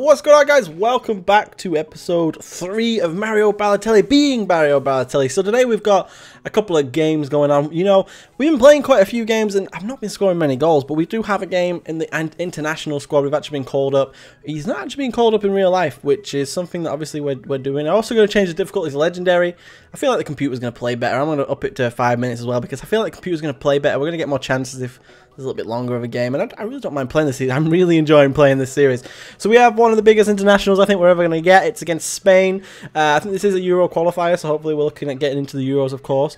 What's going on, guys? Welcome back to episode 3 of Mario Balotelli being Mario Balotelli. So today we've got a couple of games going on. You know, we've been playing quite a few games and I've not been scoring many goals, but we do have a game in the international squad. We've actually been called up. He's not actually been called up in real life, which is something that obviously we're doing. I'm also going to change the difficulty to legendary. I feel like the computer's going to play better. I'm going to up it to 5 minutes as well because I feel like the computer's going to play better. We're going to get more chances if there's a little bit longer of a game, and I really don't mind playing this series. I'm really enjoying playing this series. So we have one of the biggest internationals I think we're ever going to get. It's against Spain. I think this is a Euro qualifier, so hopefully we're looking at getting into the Euros, of course.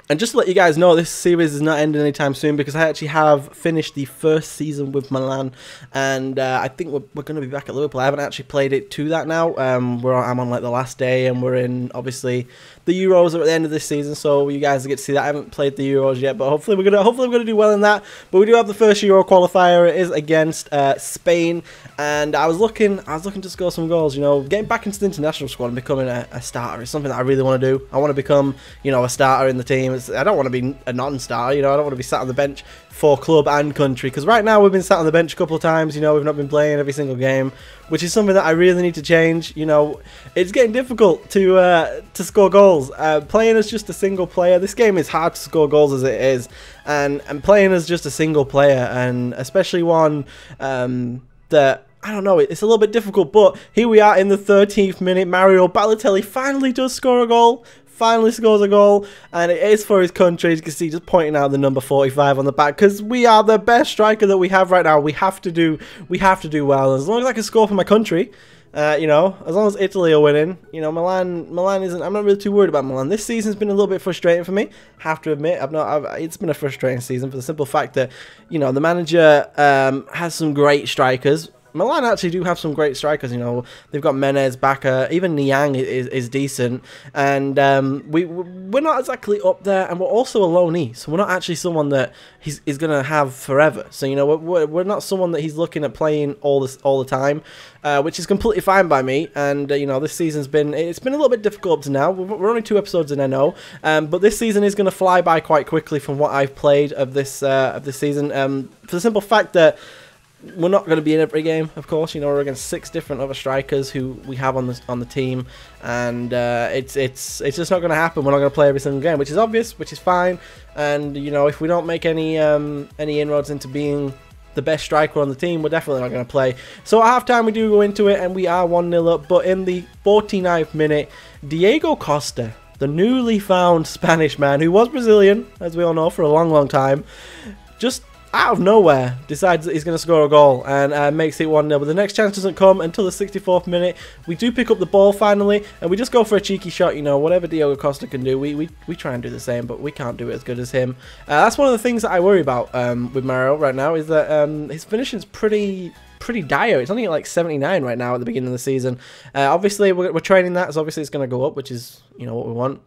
And just to let you guys know, this series is not ending anytime soon because I actually have finished the first season with Milan, and I think we're going to be back at Liverpool. I haven't actually played it to that now. I'm on like the last day, and we're in obviously the Euros are at the end of this season, so you guys get to see that. I haven't played the Euros yet, but hopefully we're gonna do well in that. But we do have the first Euro qualifier. It is against Spain, and I was looking to score some goals. You know, getting back into the international squad and becoming a starter is something that I really want to do. I want to become, you know, a starter in the team. I don't want to be a non-starter. You know, I don't want to be sat on the bench for club and country, because right now we've been sat on the bench a couple of times. You know, we've not been playing every single game, which is something that I really need to change. You know, it's getting difficult to score goals. Playing as just a single player, this game is hard to score goals as it is, and playing as just a single player, and especially one that, I don't know, it's a little bit difficult. But here we are in the 13th minute. Mario Balotelli finally does score a goal. Finally scores a goal, and it is for his country. As you can see, just pointing out the number 45 on the back, because we are the best striker that we have right now. We have to do well. As long as I can score for my country, you know, as long as Italy are winning, you know, Milan isn't. I'm not really too worried about Milan. This season's been a little bit frustrating for me. Have to admit, it's been a frustrating season for the simple fact that, you know, the manager has some great strikers. Milan actually do have some great strikers. You know, they've got Menez, Bacca, even Niang is decent, and we're not exactly up there, and we're also a loanee, so we're not actually someone that he's going to have forever. So, you know, we're not someone that he's looking at playing all the time, which is completely fine by me. And you know, this season's been a little bit difficult up to now. We're only 2 episodes in, I know, but this season is going to fly by quite quickly from what I've played of this season, for the simple fact that we're not going to be in every game, of course. You know, we're against 6 different other strikers who we have on the team, and it's just not going to happen. We're not going to play every single game, which is obvious, which is fine. And you know, if we don't make any inroads into being the best striker on the team, we're definitely not going to play. So at halftime, we do go into it, and we are 1-0 up. But in the 49th minute, Diego Costa, the newly found Spanish man who was Brazilian, as we all know, for a long time, just out of nowhere decides that he's going to score a goal and makes it 1-0. But the next chance doesn't come until the 64th minute. We do pick up the ball finally, and we just go for a cheeky shot. You know, whatever Diego Costa can do, we try and do the same, but we can't do it as good as him. That's one of the things that I worry about with Mario right now, is that his finishing's pretty dire. It's only at like 79 right now at the beginning of the season. Obviously, we're training that, so obviously it's going to go up, which is, you know, what we want.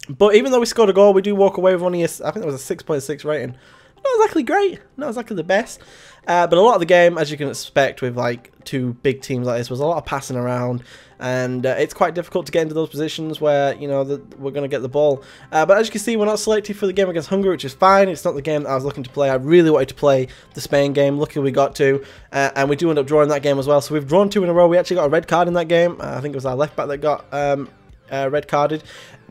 But even though we scored a goal, we do walk away with only I think it was a 6.6 rating. Not exactly great, not exactly the best, but a lot of the game, as you can expect with like 2 big teams like this, was a lot of passing around, and it's quite difficult to get into those positions where, you know, we're going to get the ball. But as you can see, we're not selected for the game against Hungary, which is fine. It's not the game that I was looking to play. I really wanted to play the Spain game. Luckily we got to, and we do end up drawing that game as well. So we've drawn 2 in a row. We actually got a red card in that game. I think it was our left back that got red carded.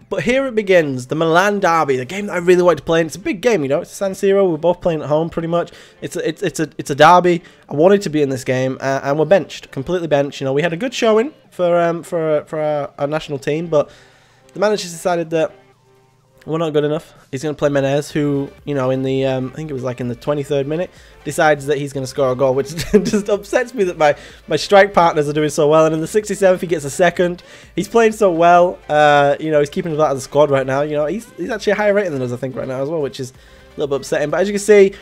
But here it begins, the Milan derby, the game that I really wanted to play. And it's a big game, you know. It's San Siro. We're both playing at home, pretty much. It's a derby. I wanted to be in this game, and we're benched, completely benched. You know, we had a good showing for our national team, but the manager decided that we're not good enough. He's going to play Menez, who, you know, in the I think it was like in the 23rd minute, decides that he's going to score a goal, which just upsets me that my strike partners are doing so well. And in the 67th, he gets a second. He's playing so well. You know, he's keeping us out of the squad right now. You know, he's actually a higher rating than us, I think, right now as well, which is a little bit upsetting. But as you can see,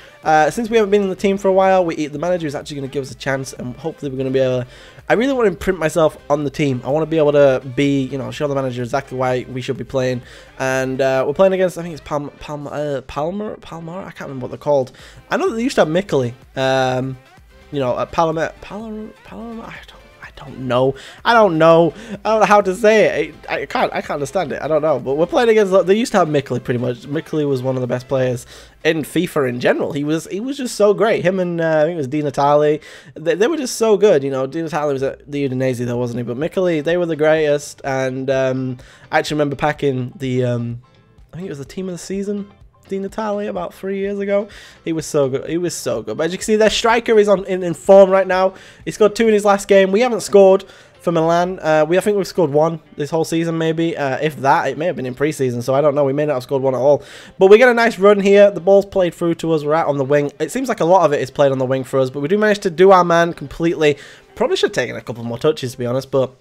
since we haven't been in the team for a while, the manager is actually going to give us a chance, and hopefully we're going to be able to. I really want to imprint myself on the team. I want to be able to you know, show the manager exactly why we should be playing. And we're playing against, I think it's Palmer. I can't remember what they're called. I know that they used to have Mickley. You know, Palmer. I don't know. I don't know how to say it. I can't understand it. I don't know. But we're playing against. They used to have Mickley pretty much. Mickley was one of the best players in FIFA in general. He was just so great. Him and I think it was Di Natale. They were just so good. You know, Di Natale was at the Udinese though, wasn't he? But Mickley, they were the greatest. And I actually remember packing the I think it was the team of the season, Di Natale, about 3 years ago. He was so good. He was so good. But as you can see, their striker is in form right now. He scored 2 in his last game. We haven't scored for Milan. I think we've scored 1 this whole season, maybe. If that, it may have been in pre-season, so I don't know. We may not have scored 1 at all. But we get a nice run here. The ball's played through to us. We're out on the wing. It seems like a lot of it is played on the wing for us, but we do manage to do our man completely. Probably should have taken a couple more touches, to be honest, but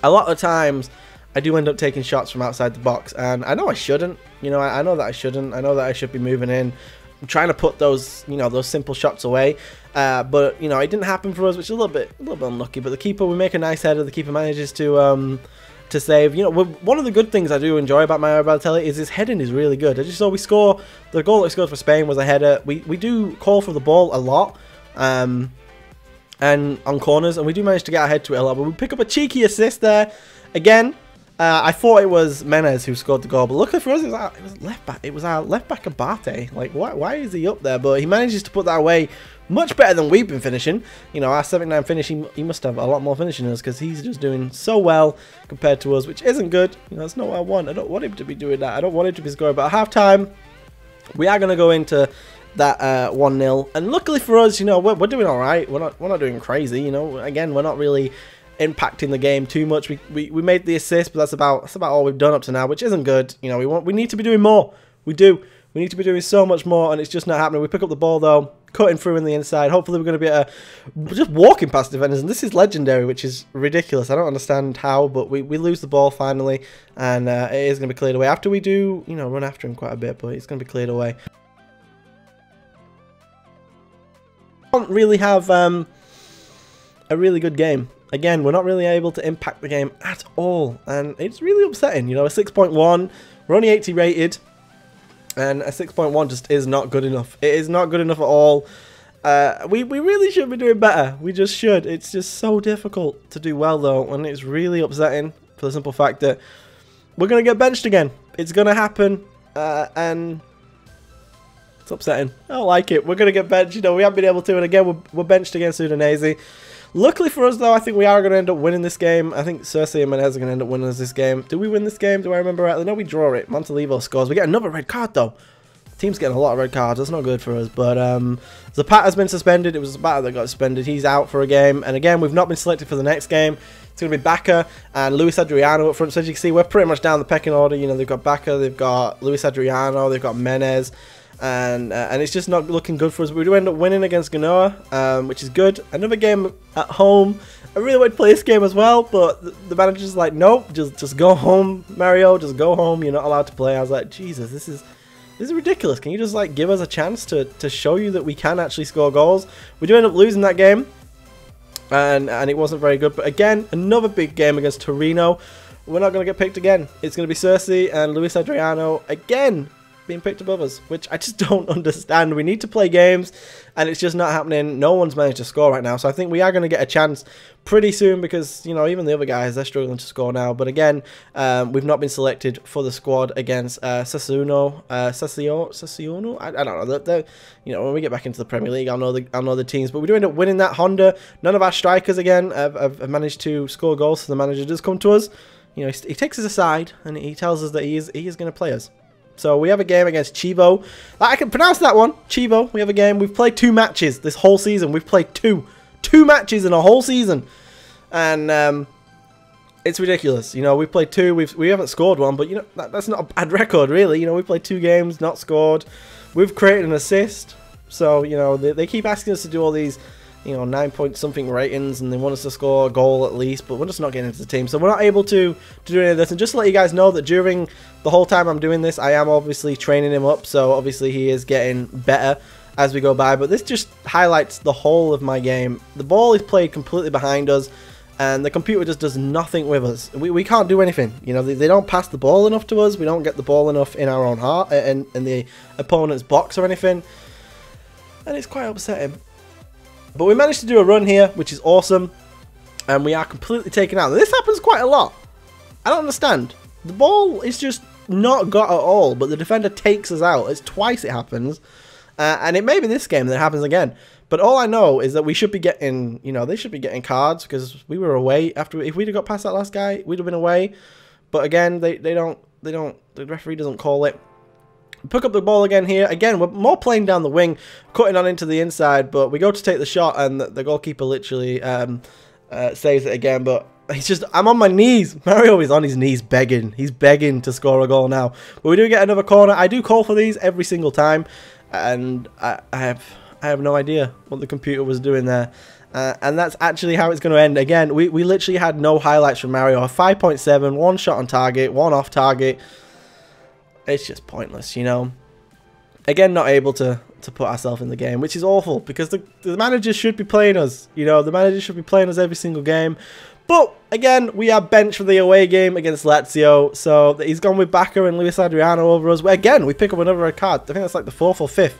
a lot of times I do end up taking shots from outside the box, and I know I shouldn't. You know, I know that I shouldn't. I know that I should be moving in. I'm trying to put those, you know, those simple shots away. But, you know, it didn't happen for us, which is a little bit unlucky. But the keeper, we make a nice header. The keeper manages to save. You know, one of the good things I do enjoy about Mario Balotelli is his heading is really good. As you saw, we score, the goal that we scored for Spain was a header. We do call for the ball a lot. And on corners, and we do manage to get our head to it a lot. But we pick up a cheeky assist there. Again, I thought it was Menez who scored the goal, but luckily for us, it was left back. It was our left back Abate. Like, why is he up there? But he manages to put that away much better than we've been finishing. You know, our 79 finish, he must have a lot more finishing than us because he's just doing so well compared to us, which isn't good. You know, that's not what I want. I don't want him to be doing that. I don't want him to be scoring. But at half time, we are going to go into that 1-0, and luckily for us, you know, we're doing all right. We're not doing crazy. You know, again, we're not really impacting the game too much. We made the assist, but that's about all we've done up to now, which isn't good. You know, we need to be doing more. We need to be doing so much more, and it's just not happening. We pick up the ball though, cutting through in the inside. Hopefully we're going to be just walking past defenders, and this is legendary, which is ridiculous. I don't understand how, but we lose the ball finally, and it is going to be cleared away after we do, you know, run after him quite a bit, but it's going to be cleared away. Don't really have a really good game. Again, we're not really able to impact the game at all, and it's really upsetting. You know, a 6.1, we're only 80 rated, and a 6.1 just is not good enough. It is not good enough at all. We really should be doing better. We just should. It's just so difficult to do well, though, and it's really upsetting for the simple fact that we're going to get benched again. It's going to happen, and it's upsetting. I don't like it. We're going to get benched. You know, we haven't been able to, and again, we're benched against Udinese. Luckily for us, though, I think we are going to end up winning this game. I think Cersei and Menez are going to end up winning us this game. Do we win this game? Do I remember rightly? No, we draw it. Montalivo scores. We get another red card, though. The team's getting a lot of red cards. That's not good for us. But Zapata's been suspended. It was Zapata that got suspended. He's out for a game. And again, we've not been selected for the next game. It's going to be Bacca and Luis Adriano up front. So as you can see, we're pretty much down the pecking order. You know, they've got Bacca, they've got Luis Adriano, they've got Menez. And it's just not looking good for us. We do end up winning against Genoa, which is good. Another game at home. I really want to play this game as well, but the manager's like, nope, just go home, Mario, just go home. You're not allowed to play. I was like, Jesus, this is ridiculous. Can you just like give us a chance to show you that we can actually score goals? We do end up losing that game, and it wasn't very good. But again, another big game against Torino. We're not going to get picked again. It's going to be Cersei and Luis Adriano again being picked above us, which I just don't understand. We need to play games, and it's just not happening. No one's managed to score right now, so I think we are going to get a chance pretty soon because, you know, even the other guys, they're struggling to score now. But again, we've not been selected for the squad against Sassuolo. I don't know. You know, when we get back into the Premier League, I'll know the teams. But we do end up winning that Honda. None of our strikers again have managed to score goals, so the manager does come to us. You know, he takes us aside and he tells us that he is going to play us. So we have a game against Chivo. I can pronounce that one. Chivo. We have a game. We've played 2 matches this whole season. We've played two matches in a whole season. And it's ridiculous. You know, we've played 2. We haven't scored 1, but you know, that's not a bad record, really. You know, we've played 2 games, not scored. We've created an assist. So, you know, they keep asking us to do all these, you know, 9-point-something ratings, and they want us to score a goal at least, but we're just not getting into the team. So we're not able to do any of this. And just to let you guys know that during the whole time I'm doing this, I am obviously training him up. So obviously he is getting better as we go by. But this just highlights the whole of my game. The ball is played completely behind us, and the computer just does nothing with us. We can't do anything. You know, they don't pass the ball enough to us. We don't get the ball enough in our own heart, in the opponent's box or anything. And it's quite upsetting. But we managed to do a run here, which is awesome. And we are completely taken out. This happens quite a lot. I don't understand. The ball is just not got at all, but the defender takes us out. It's twice it happens. And it may be this game that it happens again. But all I know is that we should be getting, you know, they should be getting cards because we were away after. If we'd have got past that last guy, we'd have been away. But again, they don't. The referee doesn't call it. Pick up the ball again here. Again, we're more playing down the wing, cutting on into the inside. But we go to take the shot, and the goalkeeper literally saves it again. But he's just, I'm on my knees. Mario is on his knees begging. He's begging to score a goal now. But we do get another corner. I do call for these every single time, and I have no idea what the computer was doing there. And that's actually how it's going to end. Again, we literally had no highlights from Mario. A 5.7, one shot on target, one off target. It's just pointless, you know. Again, not able to put ourselves in the game, which is awful because the managers should be playing us. You know, the managers should be playing us every single game. But again, we are benched for the away game against Lazio. So he's gone with Bakker and Luis Adriano over us. Again, we pick up another red card. I think that's like the 4th or 5th.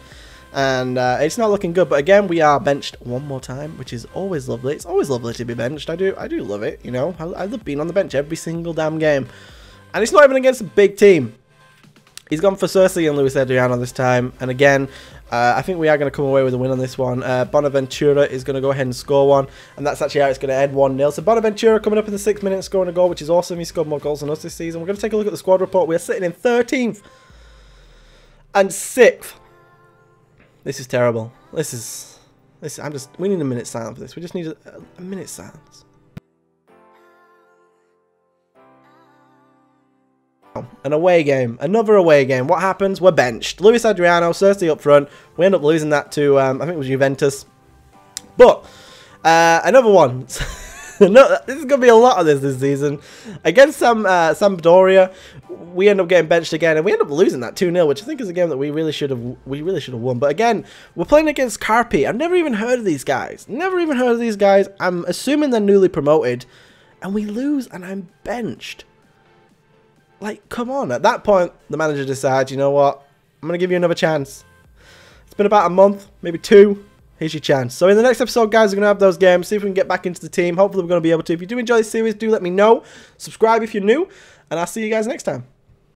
And it's not looking good. But again, we are benched one more time, which is always lovely. It's always lovely to be benched. I do love it, you know. I love being on the bench every single damn game. And it's not even against a big team. He's gone for Cersei and Luis Adriano this time. And again, I think we are going to come away with a win on this one. Bonaventura is going to go ahead and score one. And that's actually how it's going to end 1-0. So Bonaventura coming up in the 6th minute scoring a goal, which is awesome. He scored more goals than us this season. We're going to take a look at the squad report. We are sitting in 13th and 6th. This is terrible. We need a minute silence for this. We just need a minute silence. An away game. Another away game. What happens? We're benched. Luis Adriano, Cersei up front. We end up losing that to, I think it was Juventus. But, another one. No, this is going to be a lot of this season. Against Sampdoria, we end up getting benched again, and we end up losing that 2-0, which I think is a game that we really should have won. But again, we're playing against Carpi. I've never even heard of these guys. I'm assuming they're newly promoted, and we lose, and I'm benched. Like, come on. At that point, the manager decides, you know what? I'm going to give you another chance. It's been about a month, maybe 2. Here's your chance. So in the next episode, guys, we're going to have those games. See if we can get back into the team. Hopefully, we're going to be able to. If you do enjoy this series, do let me know. Subscribe if you're new. And I'll see you guys next time.